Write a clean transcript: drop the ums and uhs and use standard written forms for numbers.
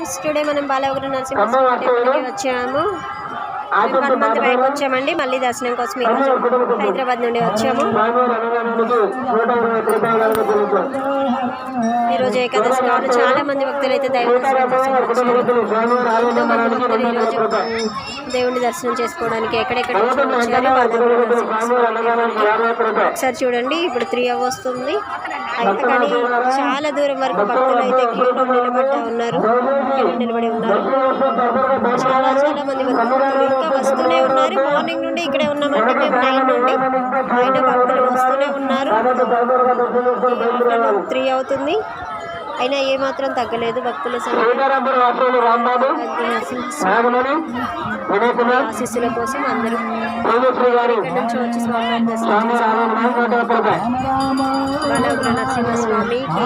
Friends, today మనం బాలవగ్ర నరసింహస్వామి టెంపుల్కి వచ్చాము. మేము హనుమంత్ పైకి వచ్చామండి. మళ్ళీ దర్శనం కోసం ఈరోజు హైదరాబాద్ నుండి వచ్చాము. ఈరోజు ఏకాదశి కావాలి. చాలా మంది భక్తులు అయితే దైవ దర్శనం కోసం వచ్చారు. ఎంతో మంది భక్తులు ఈరోజు దేవుని దర్శనం చేసుకోవడానికి ఎక్కడెక్కడ వచ్చారు. ఒకసారి చూడండి, ఇప్పుడు 3 అవ్వొస్తుంది. అయితే కానీ చాలా దూరం వరకు భక్తులు అయితే క్యూలో నిలబడి ఉన్నారు. చాలా మంది భక్తులు ఇంకా వస్తూనే ఉన్నారు. మార్నింగ్ నుండి ఇక్కడే ఉన్నామంటే మేము 9 నుండి. అయినా భక్తులు వస్తూనే ఉన్నారు. 3 అవుతుంది, అయినా ఏమాత్రం తగ్గలేదు భక్తుల ఆశీస్సుల కోసం అందరూ ఇక్కడి నుంచి వచ్చి స్వామి దర్శనం బాలవగ్ర నరసింహస్వామికి